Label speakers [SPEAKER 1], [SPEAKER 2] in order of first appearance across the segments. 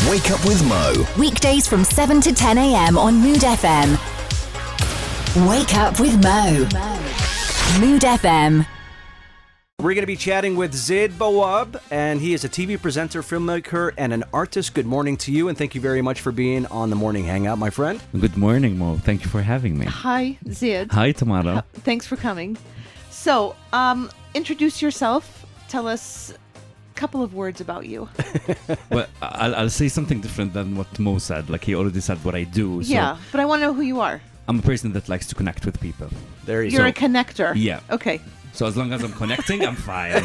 [SPEAKER 1] Wake Up with Mo.
[SPEAKER 2] Weekdays from 7 to 10 a.m. on Mood FM. Wake Up with Mo. Mood FM.
[SPEAKER 3] We're going to be chatting with Zaid Bawab, and he is a TV presenter, filmmaker, and an artist. Good morning to you, and thank you very much for being on the Morning Hangout, my friend.
[SPEAKER 4] Good morning, Mo. Thank you for having me.
[SPEAKER 5] Hi, Zaid.
[SPEAKER 4] Hi, Tamara.
[SPEAKER 5] Thanks for coming. So, introduce yourself. Tell us a couple of words about you.
[SPEAKER 4] Well, I'll say something different than what Mo said. Like, he already said what I do. So
[SPEAKER 5] Yeah, but I want to know who you are.
[SPEAKER 4] I'm a person that likes to connect with people.
[SPEAKER 3] There you
[SPEAKER 5] You're
[SPEAKER 3] go.
[SPEAKER 5] a connector.
[SPEAKER 4] Yeah.
[SPEAKER 5] Okay.
[SPEAKER 4] So as long as I'm connecting, I'm fine.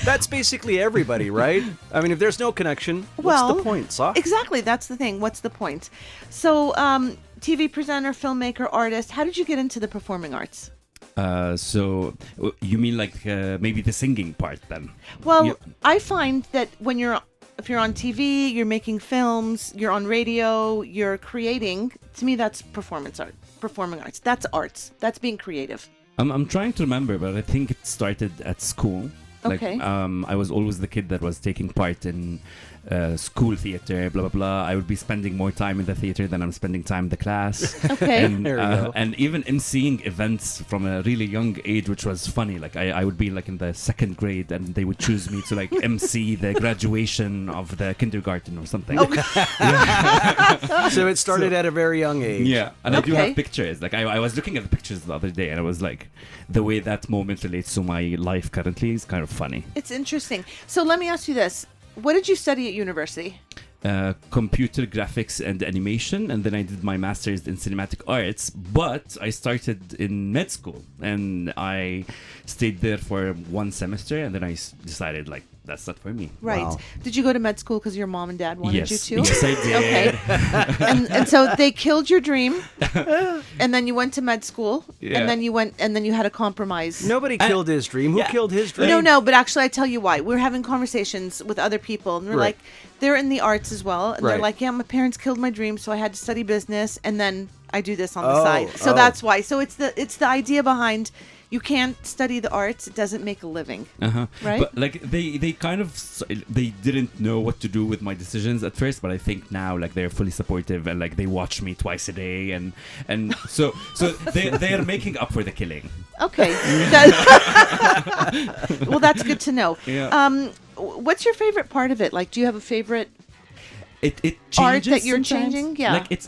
[SPEAKER 3] That's basically everybody, right? I mean, if there's no connection, what's the point, Sa?
[SPEAKER 5] Exactly. That's the thing. What's the point? So, TV presenter, filmmaker, artist. How did you get into the performing arts?
[SPEAKER 4] So you mean like maybe the singing part then?
[SPEAKER 5] Well, I find that if you're on TV, you're making films, you're on radio, you're creating. To me, that's performing arts. That's arts. That's being creative.
[SPEAKER 4] I'm trying to remember, but I think it started at school.
[SPEAKER 5] Okay.
[SPEAKER 4] I was always the kid that was taking part in school theater, blah, blah, blah. I would be spending more time in the theater than I'm spending time in the class.
[SPEAKER 5] Okay.
[SPEAKER 4] And,
[SPEAKER 3] There you go.
[SPEAKER 4] and even emceeing events from a really young age, which was funny. Like I would be like in the second grade and they would choose me to like MC the graduation of the kindergarten or something.
[SPEAKER 3] So it started at a very young age.
[SPEAKER 4] Yeah, and I do
[SPEAKER 5] Okay.
[SPEAKER 4] have pictures. Like I was looking at the pictures the other day, and I was like, the way that moment relates to my life currently is kind of funny.
[SPEAKER 5] It's interesting. So let me ask you this. What did you study at university?
[SPEAKER 4] Computer graphics and animation, and then I did my master's in cinematic arts. But I started in med school, and I stayed there for one semester, and then I decided like that's not for me.
[SPEAKER 5] Right.
[SPEAKER 3] Wow.
[SPEAKER 5] Did you go to med school because your mom and dad wanted you to?
[SPEAKER 4] Yes, I did.
[SPEAKER 5] Okay. and so they killed your dream, and then you went to med school,
[SPEAKER 4] Yeah.
[SPEAKER 5] and then you had a compromise.
[SPEAKER 3] Nobody killed his dream. Who
[SPEAKER 4] yeah.
[SPEAKER 3] killed his dream?
[SPEAKER 5] No, but actually, I tell you why. We're having conversations with other people, and we're
[SPEAKER 3] Right.
[SPEAKER 5] like, they're in the arts as well, and
[SPEAKER 3] Right.
[SPEAKER 5] they're like, yeah, my parents killed my dream, so I had to study business, and then I do this on the
[SPEAKER 3] Oh,
[SPEAKER 5] side. So
[SPEAKER 3] oh.
[SPEAKER 5] that's why. So it's the idea behind. You can't study the arts; it doesn't make a living. Right?
[SPEAKER 4] But like they kind of they didn't know what to do with my decisions at first, but I think now like they're fully supportive and like they watch me twice a day and so they are making up for the killing.
[SPEAKER 5] Okay. Well, that's good to know.
[SPEAKER 4] Yeah.
[SPEAKER 5] What's your favorite part of it? Like, do you have a favorite
[SPEAKER 4] It changes
[SPEAKER 5] art that you're
[SPEAKER 4] sometimes.
[SPEAKER 5] changing? Yeah.
[SPEAKER 4] Like it's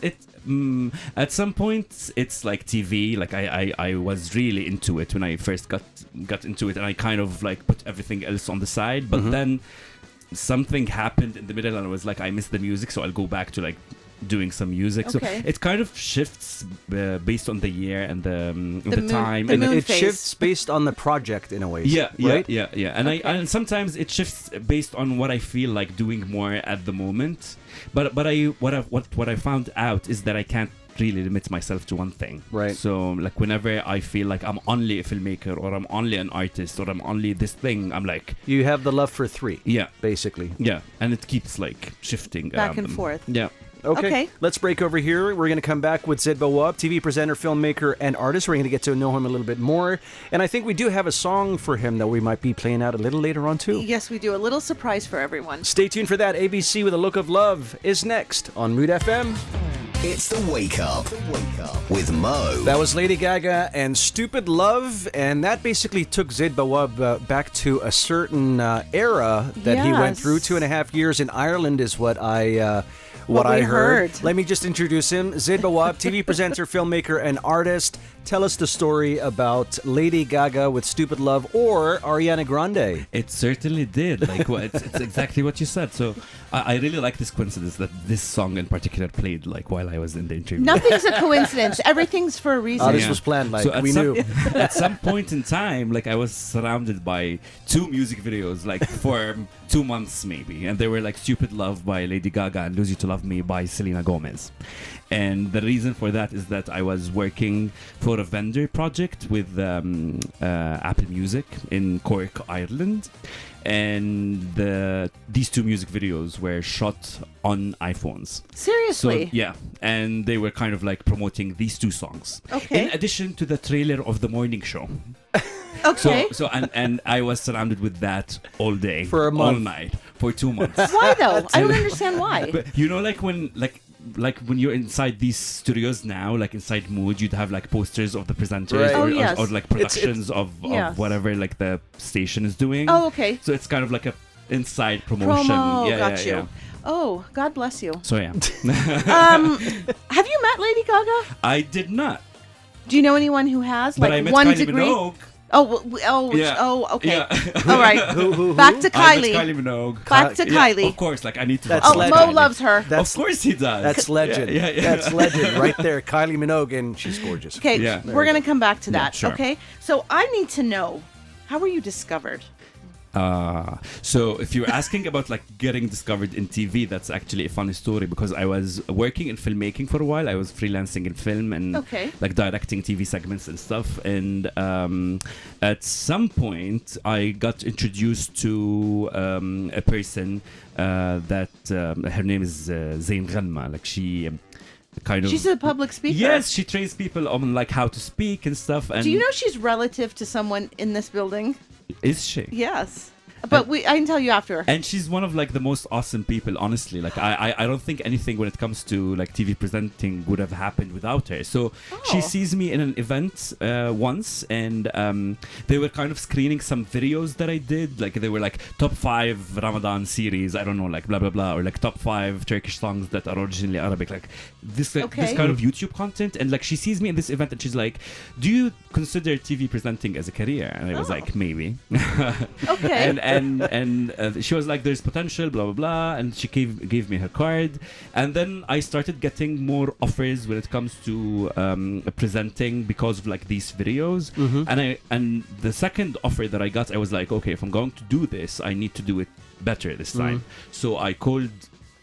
[SPEAKER 4] at some point it's like TV. Like I was really into it when I first got into it, and I kind of like put everything else on the side. But then something happened in the middle, and I was like, I miss the music, so I'll go back to like doing some music.
[SPEAKER 5] Okay.
[SPEAKER 4] So it kind of shifts based on the year and the
[SPEAKER 5] mood-
[SPEAKER 4] time.
[SPEAKER 5] the
[SPEAKER 4] and
[SPEAKER 5] mood
[SPEAKER 3] It
[SPEAKER 5] phase.
[SPEAKER 3] shifts based on the project in a way.
[SPEAKER 4] yeah,
[SPEAKER 3] right?
[SPEAKER 4] yeah. And and sometimes it shifts based on what I feel like doing more at the moment. But what I found out is that I can't really limit myself to one thing.
[SPEAKER 3] Right.
[SPEAKER 4] So like whenever I feel like I'm only a filmmaker or I'm only an artist or I'm only this thing, I'm like,
[SPEAKER 3] You have the love for three,
[SPEAKER 4] yeah,
[SPEAKER 3] basically.
[SPEAKER 4] yeah, and it keeps like shifting
[SPEAKER 5] Back and forth.
[SPEAKER 4] Yeah.
[SPEAKER 3] Okay. Let's break over here. We're going to come back with Zaid Bawab, TV presenter, filmmaker, and artist. We're going to get to know him a little bit more. And I think we do have a song for him that we might be playing out a little later on, too.
[SPEAKER 5] Yes, we do. A little surprise for everyone.
[SPEAKER 3] Stay tuned for that. ABC with a Look of Love is next on Mood FM.
[SPEAKER 1] It's the Wake Up with Mo.
[SPEAKER 3] That was Lady Gaga and Stupid Love, and that basically took Zaid Bawab back to a certain era that he went
[SPEAKER 5] Yes.
[SPEAKER 3] through. 2.5 years in Ireland is what I
[SPEAKER 5] What
[SPEAKER 3] I
[SPEAKER 5] we
[SPEAKER 3] heard.
[SPEAKER 5] heard.
[SPEAKER 3] Let me just introduce him. Zaid Bawab, TV presenter, filmmaker, and artist. Tell us the story about Lady Gaga with Stupid Love or Ariana Grande.
[SPEAKER 4] It certainly did. Like, it's exactly what you said. So I really like this coincidence that this song in particular played like while I was in the interview.
[SPEAKER 5] Nothing's a coincidence. Everything's for a reason.
[SPEAKER 3] This was planned, like,
[SPEAKER 4] So at
[SPEAKER 3] we
[SPEAKER 4] some,
[SPEAKER 3] knew.
[SPEAKER 4] At some point in time, like I was surrounded by 2 music videos, like for 2 months maybe, and they were like "Stupid Love" by Lady Gaga and "Lose You to Love Me" by Selena Gomez. And the reason for that is that I was working for a vendor project with Apple Music in Cork, Ireland. And these 2 music videos were shot on iPhones.
[SPEAKER 5] Seriously?
[SPEAKER 4] So, yeah. And they were kind of like promoting these 2 songs.
[SPEAKER 5] Okay.
[SPEAKER 4] In addition to the trailer of the morning show.
[SPEAKER 5] Okay.
[SPEAKER 4] So and I was surrounded with that all day,
[SPEAKER 3] For a month.
[SPEAKER 4] all night, for 2 months.
[SPEAKER 5] Why though? I don't understand why.
[SPEAKER 4] But you know, like when you're inside these studios now, like inside Mood, you'd have like posters of the presenters
[SPEAKER 3] Right.
[SPEAKER 5] Oh,
[SPEAKER 4] or,
[SPEAKER 5] yes.
[SPEAKER 4] or like productions of
[SPEAKER 5] Yes.
[SPEAKER 4] whatever like the station is doing.
[SPEAKER 5] Oh, okay.
[SPEAKER 4] So it's kind of like a inside promotion.
[SPEAKER 5] Promo.
[SPEAKER 4] Yeah,
[SPEAKER 5] Got
[SPEAKER 4] yeah,
[SPEAKER 5] you.
[SPEAKER 4] yeah.
[SPEAKER 5] Oh, God bless you.
[SPEAKER 4] So yeah,
[SPEAKER 5] Have you met Lady Gaga?
[SPEAKER 4] I did not,
[SPEAKER 5] Do you know anyone who has
[SPEAKER 4] but
[SPEAKER 5] like
[SPEAKER 4] I met
[SPEAKER 5] one
[SPEAKER 4] Kylie
[SPEAKER 5] degree?
[SPEAKER 4] Minogue.
[SPEAKER 5] Oh, okay.
[SPEAKER 4] Yeah.
[SPEAKER 5] All right.
[SPEAKER 3] Who?
[SPEAKER 5] Back to
[SPEAKER 4] I met
[SPEAKER 5] Kylie.
[SPEAKER 4] Kylie Minogue.
[SPEAKER 5] Back to
[SPEAKER 4] Yeah,
[SPEAKER 5] Kylie.
[SPEAKER 4] of course, like I need to.
[SPEAKER 3] That's
[SPEAKER 4] watch
[SPEAKER 5] Oh,
[SPEAKER 3] legend.
[SPEAKER 5] Mo
[SPEAKER 4] Kylie.
[SPEAKER 5] loves her.
[SPEAKER 3] That's
[SPEAKER 4] Of course he does.
[SPEAKER 3] That's legend.
[SPEAKER 4] Yeah, yeah.
[SPEAKER 3] That's legend right there. Kylie Minogue, and she's gorgeous.
[SPEAKER 5] Okay,
[SPEAKER 4] Yeah.
[SPEAKER 5] we're going to come back to
[SPEAKER 4] Yeah,
[SPEAKER 5] that.
[SPEAKER 4] sure.
[SPEAKER 5] Okay, so I need to know, how were you discovered?
[SPEAKER 4] So if you're asking about like getting discovered in TV, that's actually a funny story because I was working in filmmaking for a while. I was freelancing in film and
[SPEAKER 5] Okay.
[SPEAKER 4] like directing TV segments and stuff. And at some point, I got introduced to a person that her name is Zain Ghalma. Like she kind of.
[SPEAKER 5] She's a public speaker.
[SPEAKER 4] Yes, she trains people on like how to speak and stuff. And
[SPEAKER 5] Do you know she's relative to someone in this building?
[SPEAKER 4] is she?
[SPEAKER 5] Yes. But I can tell you after.
[SPEAKER 4] And she's one of like the most awesome people, honestly. Like I don't think anything when it comes to like TV presenting would have happened without her. So she sees me in an event once, and they were kind of screening some videos that I did. Like they were like top 5 Ramadan series, I don't know, like blah blah blah, or like top 5 Turkish songs that are originally Arabic, like this
[SPEAKER 5] Okay.
[SPEAKER 4] kind of YouTube content. And like she sees me in this event, and she's like, "Do you consider TV presenting as a career?" And I was like, "Maybe."
[SPEAKER 5] Okay.
[SPEAKER 4] and she was like, "There's potential, blah blah blah," and she gave me her card, and then I started getting more offers when it comes to presenting because of like these videos. And the second offer that I got, I was like, okay, if I'm going to do this, I need to do it better this time. So I called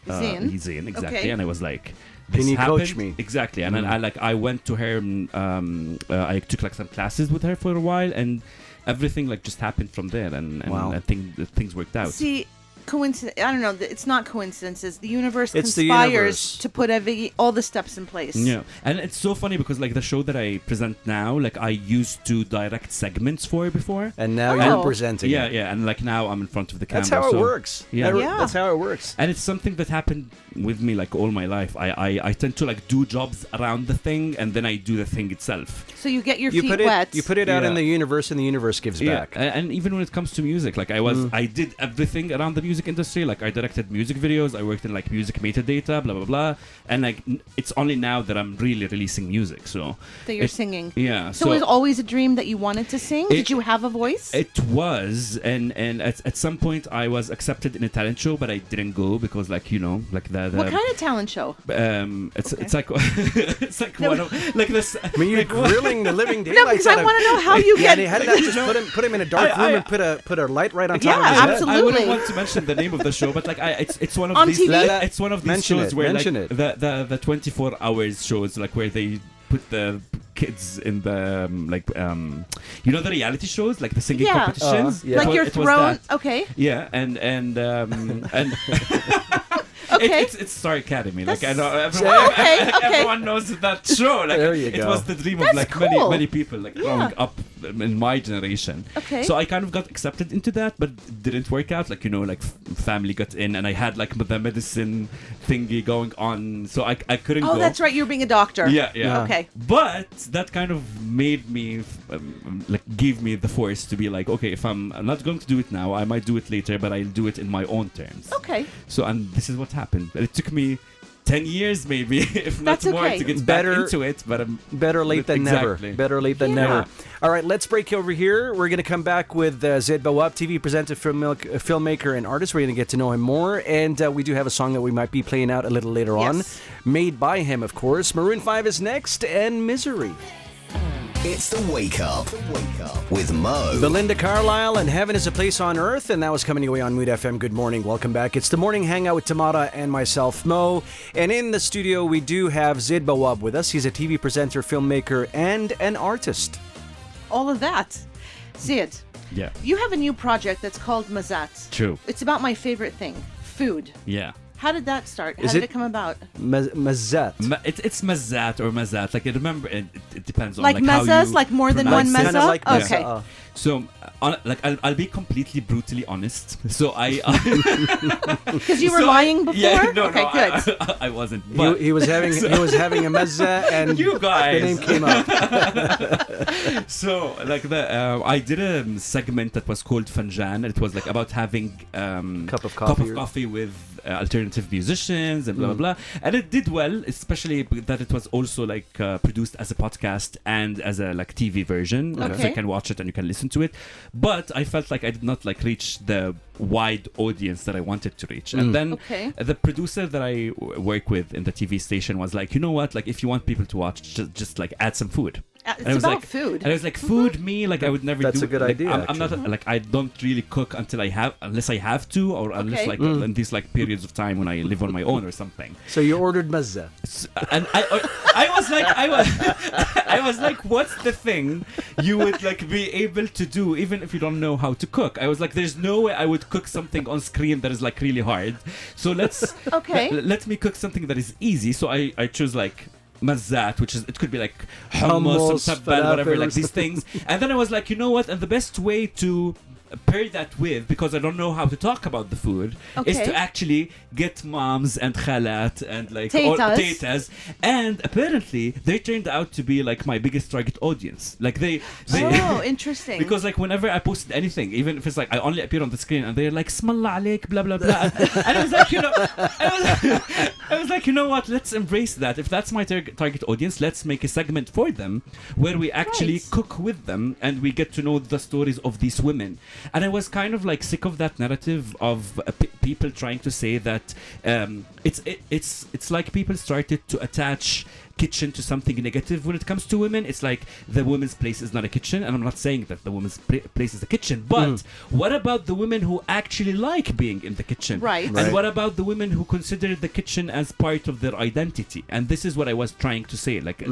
[SPEAKER 5] Zain.
[SPEAKER 4] exactly,
[SPEAKER 5] Okay.
[SPEAKER 4] and I was like,
[SPEAKER 3] Can
[SPEAKER 4] this
[SPEAKER 3] you coach
[SPEAKER 4] happened.
[SPEAKER 3] me?
[SPEAKER 4] Exactly, and then I went to her. I took like some classes with her for a while, and everything like just happened from there, and
[SPEAKER 3] Wow.
[SPEAKER 4] I think things worked out.
[SPEAKER 5] See, coincidence. I don't know. It's not coincidences. The universe
[SPEAKER 3] It's the
[SPEAKER 5] conspires
[SPEAKER 3] universe.
[SPEAKER 5] to put all the steps in place.
[SPEAKER 4] Yeah, and it's so funny because like the show that I present now, like I used to direct segments for before.
[SPEAKER 3] And now
[SPEAKER 5] Oh.
[SPEAKER 3] you're presenting.
[SPEAKER 4] Yeah,
[SPEAKER 3] it.
[SPEAKER 4] yeah, and like now I'm in front of the camera.
[SPEAKER 3] That's how it
[SPEAKER 4] so-
[SPEAKER 3] works.
[SPEAKER 4] Yeah.
[SPEAKER 5] Yeah.
[SPEAKER 3] That's how it works.
[SPEAKER 4] And it's something that happened with me like all my life. I tend to like do jobs around the thing, and then I do the thing itself.
[SPEAKER 5] So you get your
[SPEAKER 3] You
[SPEAKER 5] feet
[SPEAKER 3] put it.
[SPEAKER 5] wet.
[SPEAKER 3] You put it out in
[SPEAKER 4] Yeah.
[SPEAKER 3] the universe, and the universe gives back.
[SPEAKER 4] And even when it comes to music, like I did everything around the music industry. Like I directed music videos, I worked in like music metadata, blah blah blah, and like it's only now that I'm really releasing music. So
[SPEAKER 5] that you're
[SPEAKER 4] it-
[SPEAKER 5] singing.
[SPEAKER 4] Yeah.
[SPEAKER 5] So it was always a dream that you wanted to sing. Did
[SPEAKER 4] It-
[SPEAKER 5] you have a voice?
[SPEAKER 4] It was, and at some point I was accepted in a talent show, but I didn't go because like like the
[SPEAKER 5] what kind of talent show?
[SPEAKER 4] it's like it's like one of like this.
[SPEAKER 3] I mean, you're grilling the living
[SPEAKER 5] No,
[SPEAKER 3] daylights
[SPEAKER 5] because I
[SPEAKER 3] out of-
[SPEAKER 5] want to know how you
[SPEAKER 3] Yeah,
[SPEAKER 5] get.
[SPEAKER 3] and how did that just put him in a dark room and put a light right on top
[SPEAKER 5] Yeah,
[SPEAKER 3] of his head?
[SPEAKER 5] absolutely.
[SPEAKER 4] I wouldn't want to mention the name of the show, but like it's one of
[SPEAKER 5] On
[SPEAKER 4] these
[SPEAKER 5] TV?
[SPEAKER 4] it's one of these
[SPEAKER 3] Mention
[SPEAKER 4] shows
[SPEAKER 3] it,
[SPEAKER 4] where
[SPEAKER 3] mention
[SPEAKER 4] like
[SPEAKER 3] it.
[SPEAKER 4] the 24 hours shows like where they put the kids in the the reality shows like the singing
[SPEAKER 5] Yeah.
[SPEAKER 4] competitions.
[SPEAKER 3] Yeah.
[SPEAKER 5] Like
[SPEAKER 4] It
[SPEAKER 5] you're
[SPEAKER 4] was that.
[SPEAKER 5] thrown. Okay.
[SPEAKER 4] Yeah, and
[SPEAKER 5] Okay.
[SPEAKER 4] it's Star Academy. Like I know
[SPEAKER 5] Oh, okay, okay.
[SPEAKER 4] everyone knows that show. Like
[SPEAKER 3] There you
[SPEAKER 4] it
[SPEAKER 3] go.
[SPEAKER 4] was the dream of
[SPEAKER 5] That's
[SPEAKER 4] like
[SPEAKER 5] cool.
[SPEAKER 4] many people like growing up in my generation.
[SPEAKER 5] Okay.
[SPEAKER 4] So I kind of got accepted into that, but it didn't work out. Like like family got in, and I had like the medicine thingy going on, so I couldn't go.
[SPEAKER 5] Oh, that's right. You're being a doctor.
[SPEAKER 4] Yeah.
[SPEAKER 5] Okay.
[SPEAKER 4] But that kind of made me, gave me the force to be like, okay, if I'm not going to do it now, I might do it later, but I'll do it in my own terms.
[SPEAKER 5] Okay.
[SPEAKER 4] So, and this is what happened. It took me 10 years, maybe, if not
[SPEAKER 5] That's
[SPEAKER 4] more,
[SPEAKER 5] okay.
[SPEAKER 4] to get
[SPEAKER 3] Better-
[SPEAKER 4] back into it. But
[SPEAKER 3] Better late than
[SPEAKER 4] Exactly.
[SPEAKER 3] never. Better late than
[SPEAKER 5] Yeah.
[SPEAKER 3] never. All right, let's break over here. We're going to come back with Zaid Bawab, TV presenter, filmmaker, and artist. We're going to get to know him more. And we do have a song that we might be playing out a little later on.
[SPEAKER 5] Yes.
[SPEAKER 3] Made by him, of course. Maroon 5 is next, and Misery.
[SPEAKER 1] It's the Wake Up with Mo.
[SPEAKER 3] Belinda Carlisle and Heaven is a Place on Earth, and that was coming away on Mood FM. Good morning, welcome back. It's the morning hangout with Tamara and myself, Mo. And in the studio, we do have Zaid Bawab with us. He's a TV presenter, filmmaker, and an artist.
[SPEAKER 5] All of that. Zaid,
[SPEAKER 4] yeah,
[SPEAKER 5] you have a new project that's called Mazat.
[SPEAKER 4] true.
[SPEAKER 5] It's about my favorite thing, food.
[SPEAKER 4] Yeah.
[SPEAKER 5] How did that start? How
[SPEAKER 3] Is
[SPEAKER 5] did
[SPEAKER 3] it-
[SPEAKER 5] it come about?
[SPEAKER 3] Mazat.
[SPEAKER 4] It's Mazat or Mazat. Like, I remember, it depends on
[SPEAKER 5] Like
[SPEAKER 4] like how
[SPEAKER 5] mezzas,
[SPEAKER 4] you
[SPEAKER 5] like more than one
[SPEAKER 4] pronounce it.
[SPEAKER 5] mezza?
[SPEAKER 3] Kind of like
[SPEAKER 5] Okay.
[SPEAKER 3] mezza.
[SPEAKER 4] So, I'll be completely brutally honest. So
[SPEAKER 5] Because you were lying before?
[SPEAKER 4] Yeah, no,
[SPEAKER 5] okay, good.
[SPEAKER 4] I wasn't. But
[SPEAKER 3] He was having a mezza, and
[SPEAKER 4] you guys,
[SPEAKER 3] the name came up.
[SPEAKER 4] So, I did a segment that was called Fanjan. It was like about having
[SPEAKER 3] Cup of
[SPEAKER 4] coffee with alternative musicians and blah blah blah, and it did well, especially that it was also like produced as a podcast and as a like TV version, so you can watch it and you can listen to it. But I felt like I did not like reach the wide audience that I wanted to reach. And then the producer that I work with in the TV station was like, you know what, like if you want people to watch, just like add some food.
[SPEAKER 5] It's about food.
[SPEAKER 4] And I was like, food, me, like I would never do.
[SPEAKER 3] That's a good idea.
[SPEAKER 4] I'm not like I don't really cook unless I have to, or unless like in these like periods of time when I live on my own or something.
[SPEAKER 3] So you ordered mezza,
[SPEAKER 4] and I was like, what's the thing you would like be able to do even if you don't know how to cook? I was like, there's no way I would cook something on screen that is like really hard. So let me cook something that is easy. So I chose like Mazat, which is, it could be like hummus, tabbal, whatever, like these things. And then I was like, you know what? And the best way to pair that with, because I don't know how to talk about the food, is to actually get moms and khalat and like tetas. And apparently they turned out to be like my biggest target audience. Like they
[SPEAKER 5] interesting.
[SPEAKER 4] Because like whenever I posted anything, even if it's like I only appear on the screen and they're like smalla alaik, blah blah blah, and I was like, I was like, you know what, let's embrace that. If that's my target audience, let's make a segment for them where we actually cook with them and we get to know the stories of these women. And I was kind of like sick of that narrative of people trying to say that it's like people started to attach kitchen to something negative when it comes to women. It's like the woman's place is not a kitchen, and I'm not saying that the woman's place is a kitchen, but what about the women who actually like being in the kitchen?
[SPEAKER 5] Right.
[SPEAKER 4] And what about the women who consider the kitchen as part of their identity? And this is what I was trying to say. Like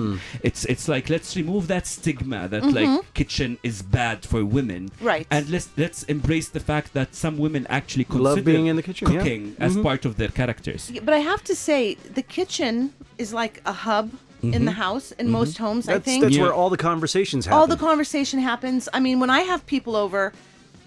[SPEAKER 4] it's like, let's remove that stigma that like kitchen is bad for women.
[SPEAKER 5] Right.
[SPEAKER 4] And let's embrace the fact that some women actually consider
[SPEAKER 3] love being in the kitchen,
[SPEAKER 4] cooking as part of their characters.
[SPEAKER 5] But I have to say, the kitchen is like a hub in the house in most homes. I think
[SPEAKER 3] that's where all the conversations happen.
[SPEAKER 5] all the conversation happens. I mean, when I have people over,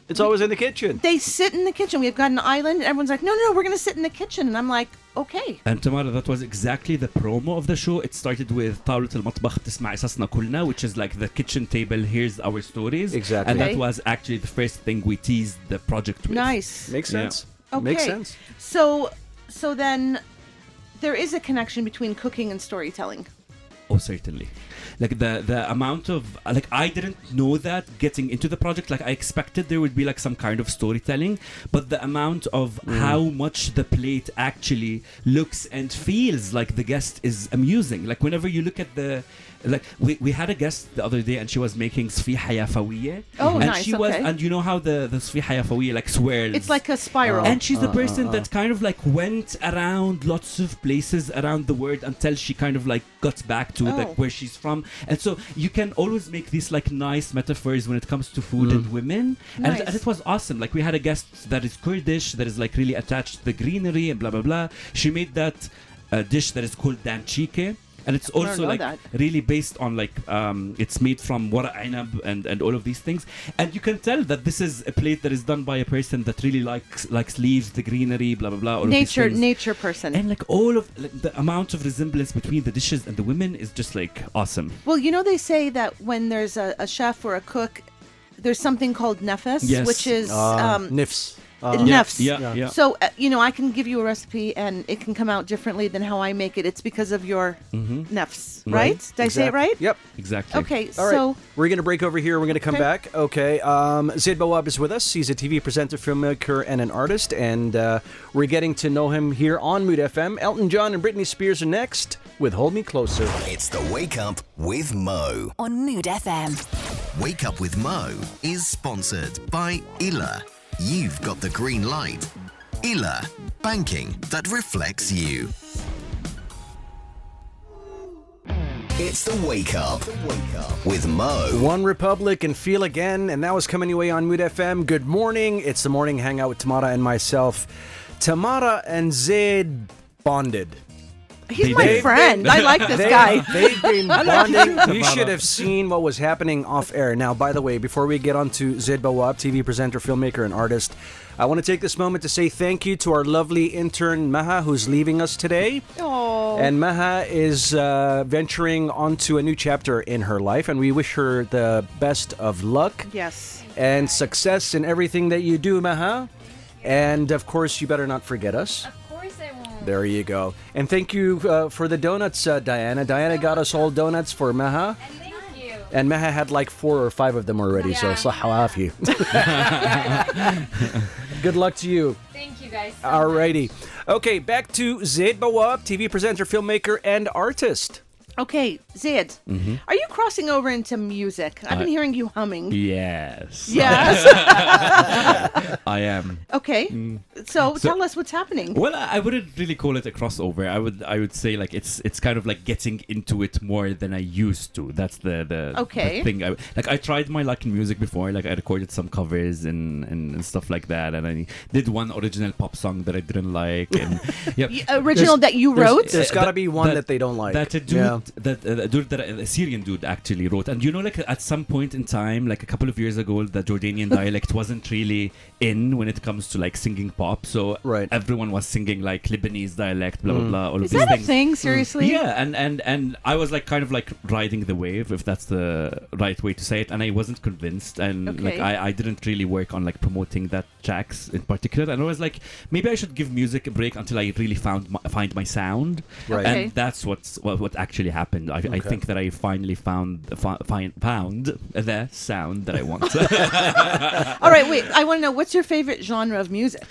[SPEAKER 3] it's always in the kitchen.
[SPEAKER 5] they sit in the kitchen. We've got an island. Everyone's like, no, we're going to sit in the kitchen. And I'm like, okay.
[SPEAKER 4] And Tamara, that was exactly the promo of the show. It started with طاولة المطبخ تسمع قصصنا كلنا, which is like the kitchen table, here's our stories.
[SPEAKER 3] Exactly.
[SPEAKER 4] And that was actually the first thing we teased the project with.
[SPEAKER 5] Nice.
[SPEAKER 3] Makes sense.
[SPEAKER 5] Okay.
[SPEAKER 3] Makes sense.
[SPEAKER 5] So then there is a connection between cooking and storytelling.
[SPEAKER 4] Oh, certainly. Like the amount of, like, I didn't know that getting into the project. Like, I expected there would be like some kind of storytelling, but the amount of how much the plate actually looks and feels like the guest is amusing. Like, whenever you look at the, like, we had a guest the other day and she was making sfiha yafawiyya.
[SPEAKER 5] Oh,
[SPEAKER 4] and
[SPEAKER 5] nice.
[SPEAKER 4] She was, and you know how the sfiha yafawiyya like swirls.
[SPEAKER 5] It's like a spiral.
[SPEAKER 4] And she's the person that kind of like went around lots of places around the world until she kind of like got back to like where she's from. And so you can always make these like nice metaphors when it comes to food and women.
[SPEAKER 5] Nice.
[SPEAKER 4] And it was awesome. Like, we had a guest that is Kurdish, that is like really attached to the greenery and blah blah blah. She made that dish that is called danchike. And it's also like really based on like it's made from wara ainab and all of these things. And you can tell that this is a plate that is done by a person that really likes leaves, the greenery, blah blah blah. All
[SPEAKER 5] nature person.
[SPEAKER 4] And like all of like, the amount of resemblance between the dishes and the women is just like awesome.
[SPEAKER 5] Well, you know, they say that when there's a chef or a cook, there's something called nefes, which is
[SPEAKER 3] nifs.
[SPEAKER 5] Nefs.
[SPEAKER 4] Yeah.
[SPEAKER 5] So, you know, I can give you a recipe and it can come out differently than how I make it. It's because of your nefs, right? Did I say it right?
[SPEAKER 3] Yep.
[SPEAKER 4] Exactly.
[SPEAKER 5] Okay,
[SPEAKER 3] All
[SPEAKER 5] so...
[SPEAKER 3] right. We're going to break over here. We're going to come back. Okay. Zaid Bawab is with us. He's a TV presenter, filmmaker, and an artist. And we're getting to know him here on Mood FM. Elton John and Britney Spears are next with Hold Me Closer.
[SPEAKER 1] It's the Wake Up with Moe.
[SPEAKER 2] On Mood FM.
[SPEAKER 1] Wake Up with Moe is sponsored by Ila. You've got the green light. Ila, banking that reflects you. It's the Wake Up with Moe.
[SPEAKER 3] One Republic and Feel Again, and that was coming your way on Mood FM. Good morning. It's the morning hangout with Tamara and myself. Tamara and Zaid bonded.
[SPEAKER 5] He's my friend. I like this guy.
[SPEAKER 3] They've been bonding. You should have seen what was happening off air. Now, by the way, before we get on to Zaid Bawab, TV presenter, filmmaker, and artist, I want to take this moment to say thank you to our lovely intern, Maha, who's leaving us today.
[SPEAKER 5] Oh.
[SPEAKER 3] And Maha is venturing onto a new chapter in her life, and we wish her the best of luck.
[SPEAKER 5] Yes.
[SPEAKER 3] And success in everything that you do, Maha. And, of course, you better not forget us.
[SPEAKER 6] Of course I won't.
[SPEAKER 3] There you go. And thank you for the donuts, Diana. Diana got us all donuts for Maha.
[SPEAKER 6] And thank you.
[SPEAKER 3] And Maha had like 4 or 5 of them already, so صحة وعافية. Good luck to you.
[SPEAKER 6] Thank you guys so
[SPEAKER 3] Alrighty. Okay, back to Zaid Bawab, TV presenter, filmmaker, and artist.
[SPEAKER 5] Okay, Zaid, are you crossing over into music? I've been hearing you humming.
[SPEAKER 4] Yes.
[SPEAKER 5] Yes.
[SPEAKER 4] I am.
[SPEAKER 5] Okay. So tell us what's happening.
[SPEAKER 4] Well, I wouldn't really call it a crossover. I would say like it's kind of like getting into it more than I used to. That's the
[SPEAKER 5] Okay.
[SPEAKER 4] the thing. I tried my luck in music before. Like I recorded some covers and stuff like that, and I did one original pop song that I didn't like. And
[SPEAKER 5] Original that you wrote?
[SPEAKER 3] There's got to be one that they don't like.
[SPEAKER 4] That a dude, a Syrian dude actually wrote. And you know, like at some point in time, like a couple of years ago, the Jordanian dialect wasn't really in when it comes to like singing pop. So
[SPEAKER 3] Right.
[SPEAKER 4] everyone was singing like Lebanese dialect, blah blah blah. All
[SPEAKER 5] Is
[SPEAKER 4] of these
[SPEAKER 5] that a
[SPEAKER 4] things.
[SPEAKER 5] thing? Seriously?
[SPEAKER 4] Yeah, and I was like kind of like riding the wave, if that's the right way to say it, and I wasn't convinced, and
[SPEAKER 5] Okay.
[SPEAKER 4] like I didn't really work on like promoting that tracks in particular, and I was like maybe I should give music a break until I really find my sound,
[SPEAKER 3] Right.
[SPEAKER 5] Okay.
[SPEAKER 4] and that's what actually happened. I think that I finally found the sound that I want.
[SPEAKER 5] All right, wait. I want to know, what's your favorite genre of music?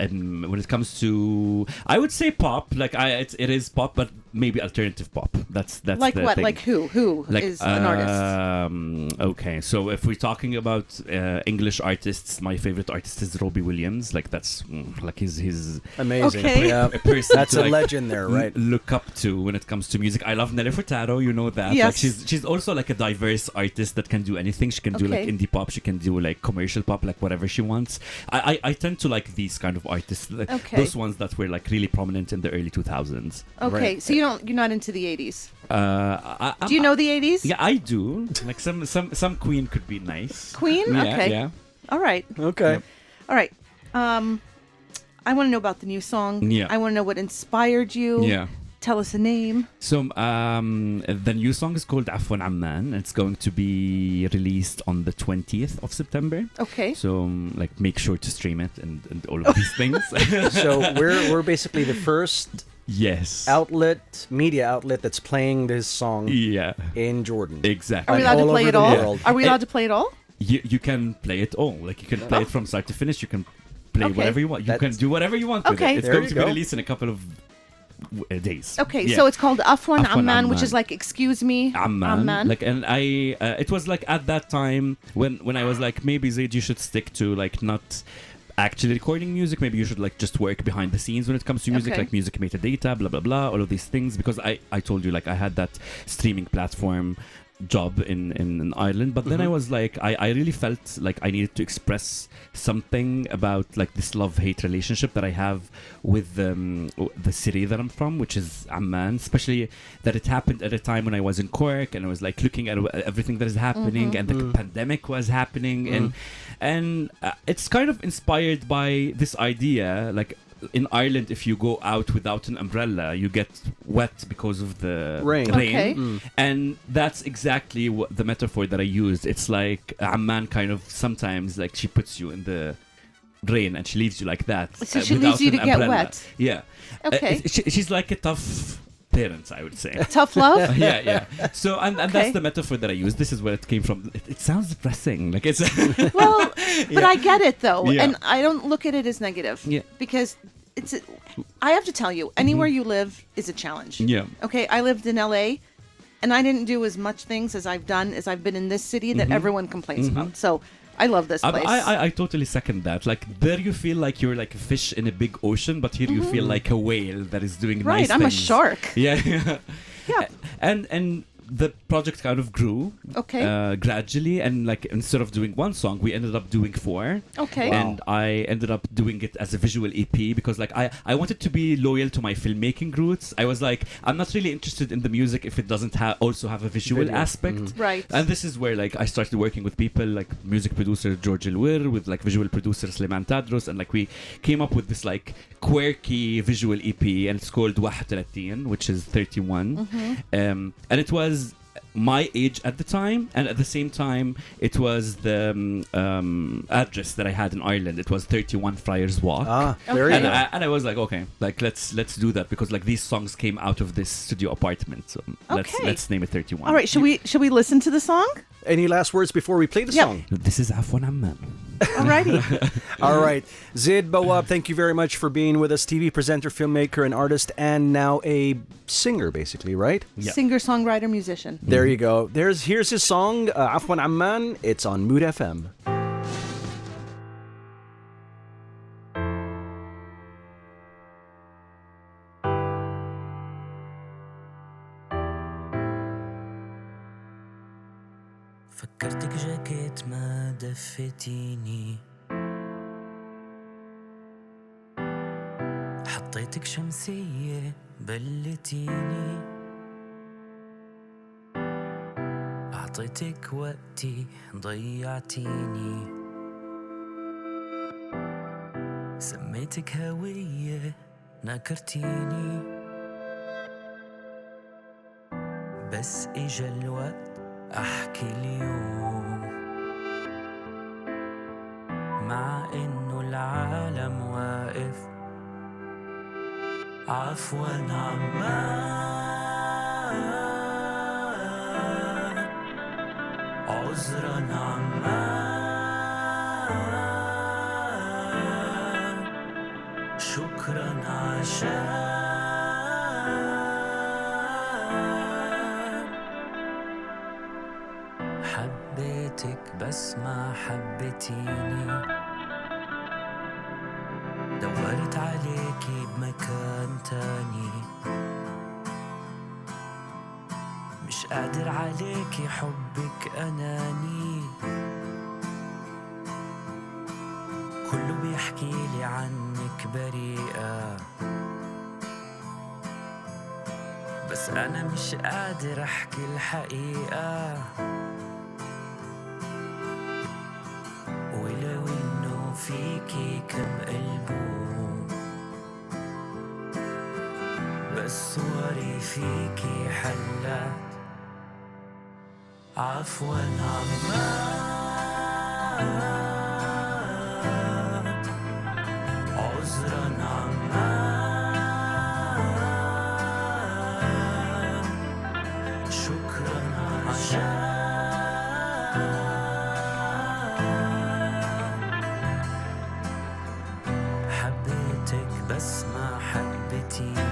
[SPEAKER 4] And when it comes to, I would say pop. Like it is pop, but maybe alternative pop. That's
[SPEAKER 5] Like
[SPEAKER 4] the
[SPEAKER 5] what?
[SPEAKER 4] thing.
[SPEAKER 5] Like who? Who is an artist?
[SPEAKER 4] Okay, so if we're talking about English artists, my favorite artist is Robbie Williams. Like that's like his
[SPEAKER 3] Amazing.
[SPEAKER 5] Okay.
[SPEAKER 3] Yeah.
[SPEAKER 4] a person
[SPEAKER 3] That's
[SPEAKER 4] to,
[SPEAKER 3] a
[SPEAKER 4] like,
[SPEAKER 3] legend there, right?
[SPEAKER 4] look up to when it comes to music. I love Nelly Furtado, you know that.
[SPEAKER 5] Yes.
[SPEAKER 4] Like she's also like a diverse artist that can do anything. She can do like
[SPEAKER 5] Okay.
[SPEAKER 4] indie pop, she can do like commercial pop, like whatever she wants. I tend to like these kind of artists. Like,
[SPEAKER 5] Okay.
[SPEAKER 4] those ones that were like really prominent in the early 2000s.
[SPEAKER 5] Okay,
[SPEAKER 3] Right.
[SPEAKER 5] so you're not into the 80s.
[SPEAKER 4] Do
[SPEAKER 5] Do you know the 80s?
[SPEAKER 4] Yeah, I do. Like some Queen could be nice.
[SPEAKER 5] Queen?
[SPEAKER 4] Yeah,
[SPEAKER 5] Okay.
[SPEAKER 4] yeah.
[SPEAKER 5] All right.
[SPEAKER 3] Okay.
[SPEAKER 4] Yep.
[SPEAKER 5] All right. I want to know about the new song.
[SPEAKER 4] Yeah.
[SPEAKER 5] I want to know what inspired you.
[SPEAKER 4] Yeah.
[SPEAKER 5] Tell us the name.
[SPEAKER 4] So the new song is called Afwan Amman. It's going to be released on the 20th of September.
[SPEAKER 5] Okay.
[SPEAKER 4] So like make sure to stream it and all of these things.
[SPEAKER 3] So we're basically the first
[SPEAKER 4] Yes.
[SPEAKER 3] media outlet that's playing this song
[SPEAKER 4] Yeah.
[SPEAKER 3] in Jordan.
[SPEAKER 4] Exactly.
[SPEAKER 5] Are we allowed
[SPEAKER 3] all
[SPEAKER 5] to play
[SPEAKER 3] over
[SPEAKER 5] it
[SPEAKER 3] the
[SPEAKER 5] all?
[SPEAKER 3] world.
[SPEAKER 5] Are we allowed to play it all?
[SPEAKER 4] You can play it all. Like you can play it from start to finish. You can play
[SPEAKER 5] Okay.
[SPEAKER 4] whatever you want. You can
[SPEAKER 3] That's-
[SPEAKER 4] do whatever you want with
[SPEAKER 5] Okay.
[SPEAKER 4] it. It's
[SPEAKER 3] There
[SPEAKER 4] going
[SPEAKER 3] you
[SPEAKER 4] to be
[SPEAKER 3] go.
[SPEAKER 4] released in a couple of days.
[SPEAKER 5] Okay,
[SPEAKER 4] Yeah.
[SPEAKER 5] so it's called Afwan
[SPEAKER 4] Afwan
[SPEAKER 5] Amman, which
[SPEAKER 4] Amman.
[SPEAKER 5] is like, excuse me,
[SPEAKER 4] Amman. Like, and I, it was like at that time when I was like, maybe Zaid, you should stick to like not actually recording music. Maybe you should like just work behind the scenes when it comes to music,
[SPEAKER 5] Okay.
[SPEAKER 4] like music metadata, blah blah blah, all of these things. Because I told you like I had that streaming platform job in Ireland, but then I was like I really felt like I needed to express something about like this love-hate relationship that I have with the city that I'm from, which is Amman, especially that it happened at a time when I was in Cork and I was like looking at everything that is happening and the pandemic was happening and it's kind of inspired by this idea, like in Ireland, if you go out without an umbrella, you get wet because of the
[SPEAKER 3] Rain.
[SPEAKER 5] Okay.
[SPEAKER 4] And that's exactly what the metaphor that I used. It's like Amman kind of sometimes like she puts you in the rain and she leaves you like that.
[SPEAKER 5] So she
[SPEAKER 4] without
[SPEAKER 5] leaves you
[SPEAKER 4] an
[SPEAKER 5] to get
[SPEAKER 4] umbrella.
[SPEAKER 5] wet.
[SPEAKER 4] Yeah.
[SPEAKER 5] Okay.
[SPEAKER 4] She's like a tough parent, I would say.
[SPEAKER 5] Tough love?
[SPEAKER 4] Yeah. So and
[SPEAKER 5] Okay.
[SPEAKER 4] that's the metaphor that I use. This is where it came from. It sounds depressing. Like it's
[SPEAKER 5] Well, but I get it though,
[SPEAKER 4] Yeah.
[SPEAKER 5] and I don't look at it as negative.
[SPEAKER 4] Yeah.
[SPEAKER 5] Because I have to tell you, anywhere you live is a challenge.
[SPEAKER 4] Yeah.
[SPEAKER 5] Okay, I lived in LA, and I didn't do as much things as I've done as I've been in this city that everyone complains about. So I love this place.
[SPEAKER 4] I totally second that. Like there, you feel like you're like a fish in a big ocean, but here you feel like a whale that is doing
[SPEAKER 5] right,
[SPEAKER 4] nice
[SPEAKER 5] I'm a
[SPEAKER 4] things.
[SPEAKER 5] shark.
[SPEAKER 4] Yeah.
[SPEAKER 5] Yeah.
[SPEAKER 4] And the project kind of grew gradually, and like instead of doing one song, we ended up doing 4.
[SPEAKER 5] Okay.
[SPEAKER 3] Wow.
[SPEAKER 4] And I ended up doing it as a visual EP because like I wanted to be loyal to my filmmaking roots. I was like, I'm not really interested in the music if it doesn't also have a visual aspect.
[SPEAKER 5] Right.
[SPEAKER 4] And this is where like I started working with people like music producer George Elwir, with like visual producer Sleman Tadros, and like we came up with this like quirky visual EP, and it's called 31, which is 31. And it was my age at the time, and at the same time it was the address that I had in Ireland. It was 31 Friars Walk.
[SPEAKER 3] There you
[SPEAKER 4] and,
[SPEAKER 3] go.
[SPEAKER 4] I was like, okay, like let's do that, because like these songs came out of this studio apartment, so let's name it 31.
[SPEAKER 5] All right, should we listen to the song?
[SPEAKER 3] Any last words before we play the song?
[SPEAKER 4] This is Afwan Amman.
[SPEAKER 5] Alrighty.
[SPEAKER 3] All right. Zaid Bawab, thank you very much for being with us. TV presenter, filmmaker, and artist, and now a singer, basically, right?
[SPEAKER 4] Yeah.
[SPEAKER 5] Singer, songwriter, musician.
[SPEAKER 3] There you go. Here's his song, Afwan Amman. It's on Mood FM.
[SPEAKER 7] فكرتك جاكيت ما دفتيني، حطيتك شمسية بلتيني، أعطيتك وقتي ضيعتيني، سميتك هوية نكرتيني، بس إجا الوقت أحكي اليوم، مع إنه العالم واقف، عفوا عمان، عذرا عمان، شكرا عشان حبيتك بس ما حبيتيني، دورت عليكي بمكان تاني، مش قادر عليكي حبك أناني، كله بيحكي لي عنك بريئة، بس أنا مش قادر أحكي الحقيقة، ولو إنه فيكي كم قلبوم، بس صوري فيكي حلت، عفوا عمان، عذرا عمان، شكرا عشان حبيتك بس ما حبيتيني.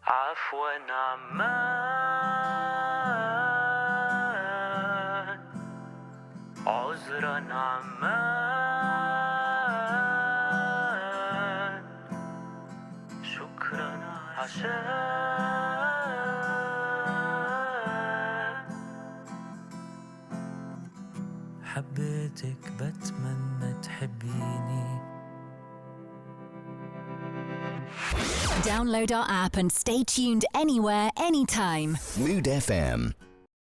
[SPEAKER 7] عفوا عمان، عذرا عمان، شكرا عشان حبيتك بتمنى تحبيني.
[SPEAKER 2] Download our app and stay tuned anywhere, anytime.
[SPEAKER 1] Mood FM.